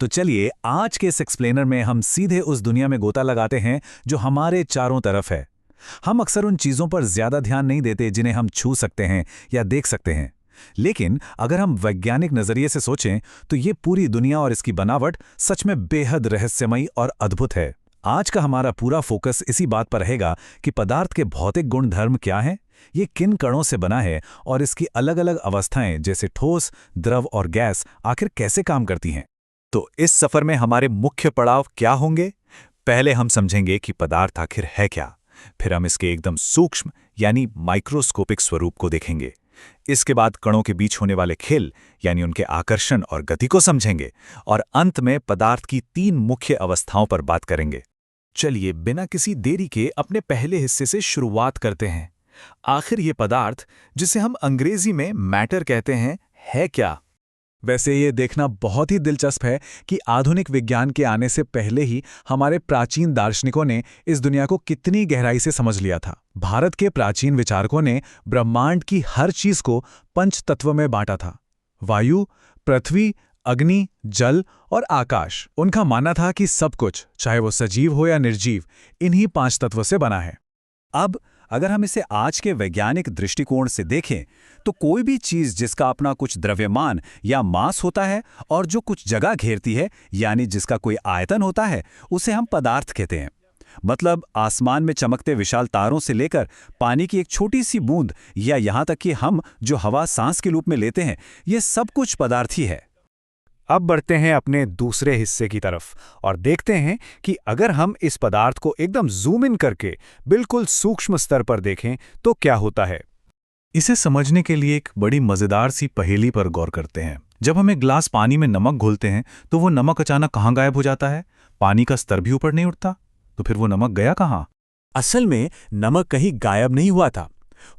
तो चलिए आज के इस एक्सप्लेनर में हम सीधे उस दुनिया में गोता लगाते हैं जो हमारे चारों तरफ है। हम अक्सर उन चीज़ों पर ज़्यादा ध्यान नहीं देते जिन्हें हम छू सकते हैं या देख सकते हैं। लेकिन अगर हम वैज्ञानिक नज़रिए से सोचें तो ये पूरी दुनिया और इसकी बनावट सच में बेहद रहस्यमयी और अद्भुत है। आज का हमारा पूरा फोकस इसी बात पर रहेगा कि पदार्थ के भौतिक गुण धर्म क्या हैं, ये किन कणों से बना है और इसकी अलग अलग अवस्थाएं जैसे ठोस, द्रव और गैस आखिर कैसे काम करती हैं। तो इस सफर में हमारे मुख्य पड़ाव क्या होंगे? पहले हम समझेंगे कि पदार्थ आखिर है क्या, फिर हम इसके एकदम सूक्ष्म यानी माइक्रोस्कोपिक स्वरूप को देखेंगे। इसके बाद कणों के बीच होने वाले खेल यानी उनके आकर्षण और गति को समझेंगे और अंत में पदार्थ की 3 मुख्य अवस्थाओं पर बात करेंगे। चलिए बिना किसी देरी के अपने पहले हिस्से से शुरुआत करते हैं। आखिर ये पदार्थ जिसे हम अंग्रेजी में मैटर कहते हैं, है क्या? वैसे ये देखना बहुत ही दिलचस्प है कि आधुनिक विज्ञान के आने से पहले ही हमारे प्राचीन दार्शनिकों ने इस दुनिया को कितनी गहराई से समझ लिया था। भारत के प्राचीन विचारकों ने ब्रह्मांड की हर चीज को 5 तत्व में बांटा था: वायु, पृथ्वी, अग्नि, जल और आकाश। उनका मानना था कि सब कुछ, चाहे वो सजीव हो या निर्जीव, इन्हीं 5 तत्व से बना है। अब अगर हम इसे आज के वैज्ञानिक दृष्टिकोण से देखें तो कोई भी चीज जिसका अपना कुछ द्रव्यमान या मास होता है और जो कुछ जगह घेरती है यानी जिसका कोई आयतन होता है, उसे हम पदार्थ कहते हैं। मतलब आसमान में चमकते विशाल तारों से लेकर पानी की एक छोटी सी बूंद या यहां तक कि हम जो हवा सांस के रूप में लेते हैं, ये सब कुछ पदार्थ ही है। अब बढ़ते हैं अपने दूसरे हिस्से की तरफ और देखते हैं कि अगर हम इस पदार्थ को एकदम जूम इन करके बिल्कुल सूक्ष्म स्तर पर देखें तो क्या होता है। इसे समझने के लिए एक बड़ी मजेदार सी पहेली पर गौर करते हैं। जब हम एक ग्लास पानी में नमक घोलते हैं तो वो नमक अचानक कहाँ गायब हो जाता है? पानी का स्तर भी ऊपर नहीं उठता, तो फिर वो नमक गया कहाँ? असल में नमक कहीं गायब नहीं हुआ था।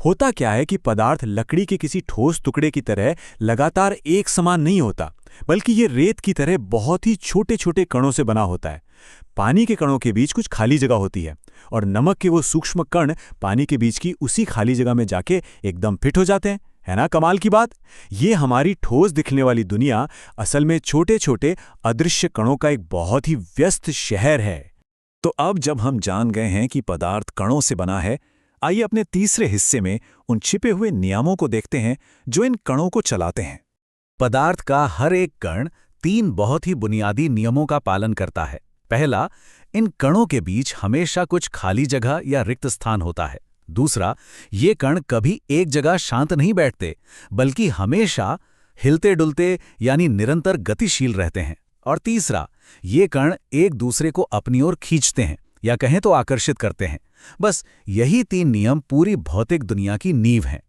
होता क्या है कि पदार्थ लकड़ी के किसी ठोस टुकड़े की तरह लगातार एक समान नहीं होता, बल्कि ये रेत की तरह बहुत ही छोटे छोटे कणों से बना होता है। पानी के कणों के बीच कुछ खाली जगह होती है और नमक के वो सूक्ष्म कण पानी के बीच की उसी खाली जगह में जाके एकदम फिट हो जाते हैं। है ना कमाल की बात? ये हमारी ठोस दिखने वाली दुनिया असल में छोटे छोटे अदृश्य कणों का एक बहुत ही व्यस्त शहर है। तो अब जब हम जान गए हैं कि पदार्थ कणों से बना है, आइए अपने तीसरे हिस्से में उन छिपे हुए नियमों को देखते हैं जो इन कणों को चलाते हैं। पदार्थ का हर एक कण 3 बहुत ही बुनियादी नियमों का पालन करता है। पहला, इन कणों के बीच हमेशा कुछ खाली जगह या रिक्त स्थान होता है। दूसरा, ये कण कभी एक जगह शांत नहीं बैठते, बल्कि हमेशा हिलते डुलते यानी निरंतर गतिशील रहते हैं। और तीसरा, ये कण एक दूसरे को अपनी ओर खींचते हैं या कहें तो आकर्षित करते हैं। बस यही 3 नियम पूरी भौतिक दुनिया की नींव हैं।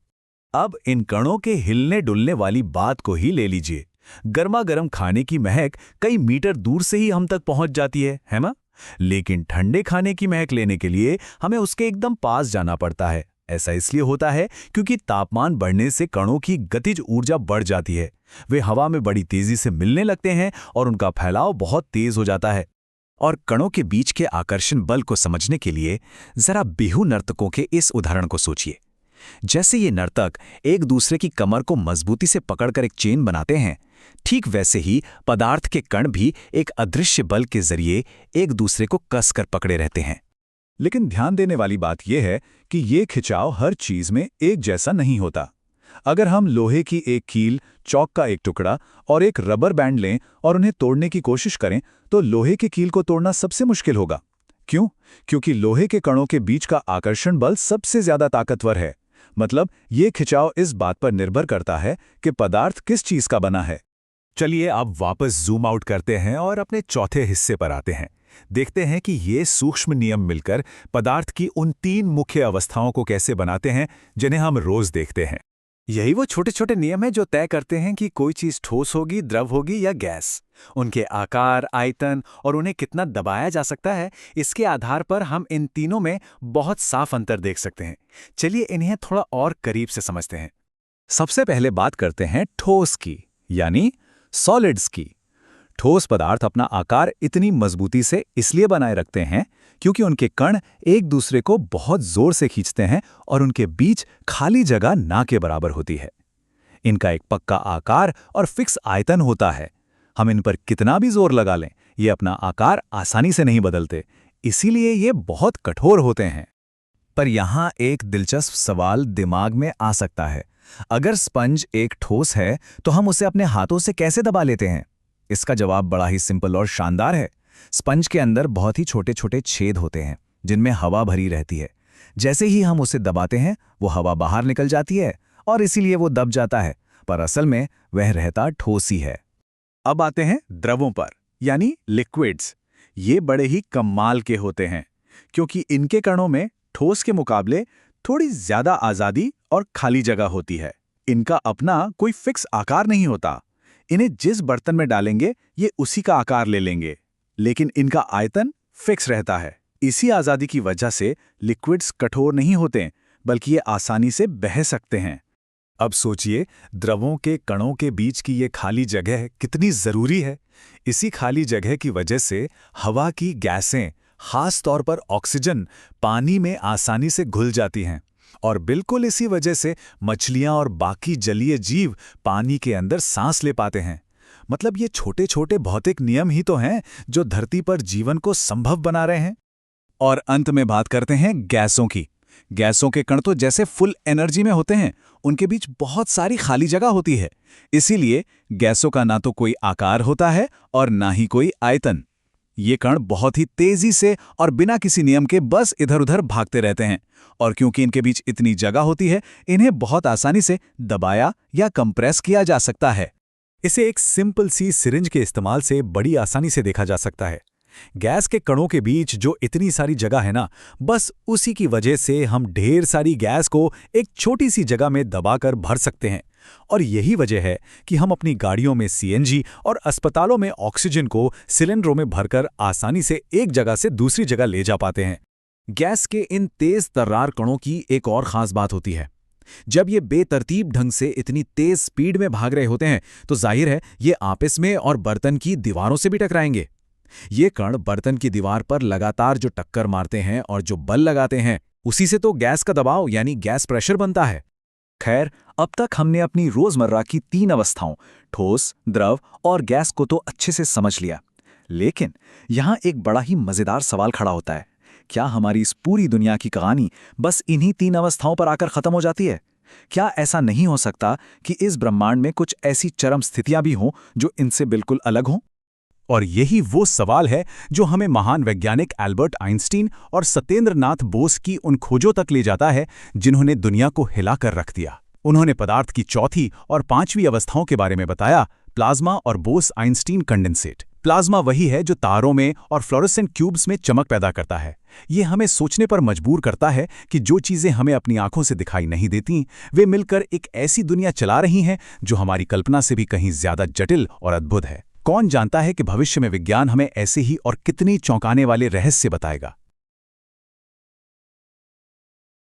अब इन कणों के हिलने डुलने वाली बात को ही ले लीजिए। गर्मा गर्म खाने की महक कई मीटर दूर से ही हम तक पहुंच जाती है ना? लेकिन ठंडे खाने की महक लेने के लिए हमें उसके एकदम पास जाना पड़ता है। ऐसा इसलिए होता है क्योंकि तापमान बढ़ने से कणों की गतिज ऊर्जा बढ़ जाती है। वे हवा में बड़ी तेजी से मिलने लगते हैं और उनका फैलाव बहुत तेज हो जाता है। और कणों के बीच के आकर्षण बल को समझने के लिए जरा बिहू नर्तकों के इस उदाहरण को सोचिए। जैसे ये नर्तक एक दूसरे की कमर को मजबूती से पकड़कर एक चेन बनाते हैं, ठीक वैसे ही पदार्थ के कण भी एक अदृश्य बल के जरिए एक दूसरे को कसकर पकड़े रहते हैं। लेकिन ध्यान देने वाली बात यह है कि ये खिंचाव हर चीज में एक जैसा नहीं होता। अगर हम लोहे की एक कील, चौक का एक टुकड़ा और एक रबर बैंड लें और उन्हें तोड़ने की कोशिश करें तो लोहे की कील को तोड़ना सबसे मुश्किल होगा। क्यों? क्योंकि लोहे के कणों के बीच का आकर्षण बल सबसे ज्यादा ताकतवर है। मतलब ये खिंचाव इस बात पर निर्भर करता है कि पदार्थ किस चीज का बना है। चलिए अब वापस जूम आउट करते हैं और अपने चौथे हिस्से पर आते हैं। देखते हैं कि ये सूक्ष्म नियम मिलकर पदार्थ की उन 3 मुख्य अवस्थाओं को कैसे बनाते हैं जिन्हें हम रोज देखते हैं। यही वो छोटे छोटे नियम हैं जो तय करते हैं कि कोई चीज ठोस होगी, द्रव होगी या गैस। उनके आकार, आयतन और उन्हें कितना दबाया जा सकता है, इसके आधार पर हम इन तीनों में बहुत साफ अंतर देख सकते हैं। चलिए इन्हें थोड़ा और करीब से समझते हैं। सबसे पहले बात करते हैं ठोस की, यानी सॉलिड्स की। ठोस पदार्थ अपना आकार इतनी मजबूती से इसलिए बनाए रखते हैं क्योंकि उनके कण एक दूसरे को बहुत जोर से खींचते हैं और उनके बीच खाली जगह ना के बराबर होती है। इनका एक पक्का आकार और फिक्स आयतन होता है। हम इन पर कितना भी जोर लगा लें, ये अपना आकार आसानी से नहीं बदलते, इसीलिए ये बहुत कठोर होते हैं। पर यहाँ एक दिलचस्प सवाल दिमाग में आ सकता है। अगर स्पंज एक ठोस है तो हम उसे अपने हाथों से कैसे दबा लेते हैं? इसका जवाब बड़ा ही सिंपल और शानदार है। स्पंज के अंदर बहुत ही छोटे छोटे छेद होते हैं जिनमें हवा भरी रहती है। जैसे ही हम उसे दबाते हैं वो हवा बाहर निकल जाती है और इसीलिए वो दब जाता है, पर असल में वह रहता ठोस ही है। अब आते हैं द्रवों पर, यानी लिक्विड्स। ये बड़े ही कमाल के होते हैं क्योंकि इनके कणों में ठोस के मुकाबले थोड़ी ज्यादा आज़ादी और खाली जगह होती है। इनका अपना कोई फिक्स आकार नहीं होता। इन्हें जिस बर्तन में डालेंगे ये उसी का आकार ले लेंगे, लेकिन इनका आयतन फिक्स रहता है। इसी आज़ादी की वजह से लिक्विड्स कठोर नहीं होते, बल्कि ये आसानी से बह सकते हैं। अब सोचिए, द्रवों के कणों के बीच की ये खाली जगह कितनी ज़रूरी है। इसी खाली जगह की वजह से हवा की गैसें, खास तौर पर ऑक्सीजन, पानी में आसानी से घुल जाती हैं और बिल्कुल इसी वजह से मछलियां और बाकी जलीय जीव पानी के अंदर सांस ले पाते हैं। मतलब ये छोटे छोटे भौतिक नियम ही तो हैं जो धरती पर जीवन को संभव बना रहे हैं। और अंत में बात करते हैं गैसों की। गैसों के कण तो जैसे फुल एनर्जी में होते हैं, उनके बीच बहुत सारी खाली जगह होती है। इसीलिए गैसों का ना तो कोई आकार होता है और ना ही कोई आयतन। ये कण बहुत ही तेजी से और बिना किसी नियम के बस इधर-उधर भागते रहते हैं, और क्योंकि इनके बीच इतनी जगह होती है, इन्हें बहुत आसानी से दबाया या कंप्रेस किया जा सकता है। इसे एक सिंपल सी सिरिंज के इस्तेमाल से बड़ी आसानी से देखा जा सकता है। गैस के कणों के बीच जो इतनी सारी जगह है ना, बस उसी की वजह से हम ढेर सारी गैस को एक छोटी सी जगह में दबाकर भर सकते हैं। और यही वजह है कि हम अपनी गाड़ियों में सीएनजी और अस्पतालों में ऑक्सीजन को सिलेंडरों में भरकर आसानी से एक जगह से दूसरी जगह ले जा पाते हैं। गैस के इन तेज तर्रार कणों की एक और खास बात होती है। जब ये बेतरतीब ढंग से इतनी तेज स्पीड में भाग रहे होते हैं तो जाहिर है ये आपस में और बर्तन की दीवारों से भी टकराएंगे। ये कण बर्तन की दीवार पर लगातार जो टक्कर मारते हैं और जो बल लगाते हैं, उसी से तो गैस का दबाव यानी गैस प्रेशर बनता है। खैर, अब तक हमने अपनी रोजमर्रा की 3 अवस्थाओं ठोस, द्रव और गैस को तो अच्छे से समझ लिया, लेकिन यहाँ एक बड़ा ही मजेदार सवाल खड़ा होता है। क्या हमारी इस पूरी दुनिया की कहानी बस इन्हीं 3 अवस्थाओं पर आकर खत्म हो जाती है? क्या ऐसा नहीं हो सकता कि इस ब्रह्मांड में कुछ ऐसी चरम स्थितियां भी हों जो इनसे बिल्कुल अलग हों? और यही वो सवाल है जो हमें महान वैज्ञानिक एल्बर्ट आइंस्टीन और सत्येंद्र नाथ बोस की उन खोजों तक ले जाता है जिन्होंने दुनिया को हिलाकर रख दिया। उन्होंने पदार्थ की चौथी और 5वीं अवस्थाओं के बारे में बताया, प्लाज्मा और बोस आइंस्टीन कंडेंसेट। प्लाज्मा वही है जो तारों में और फ्लोरोसेंट क्यूब्स में चमक पैदा करता है। ये हमें सोचने पर मजबूर करता है कि जो चीज़ें हमें अपनी आंखों से दिखाई नहीं देती, वे मिलकर एक ऐसी दुनिया चला रही हैं जो हमारी कल्पना से भी कहीं ज्यादा जटिल और अद्भुत है। कौन जानता है कि भविष्य में विज्ञान हमें ऐसे ही और कितनी चौंकाने वाले रहस्य बताएगा।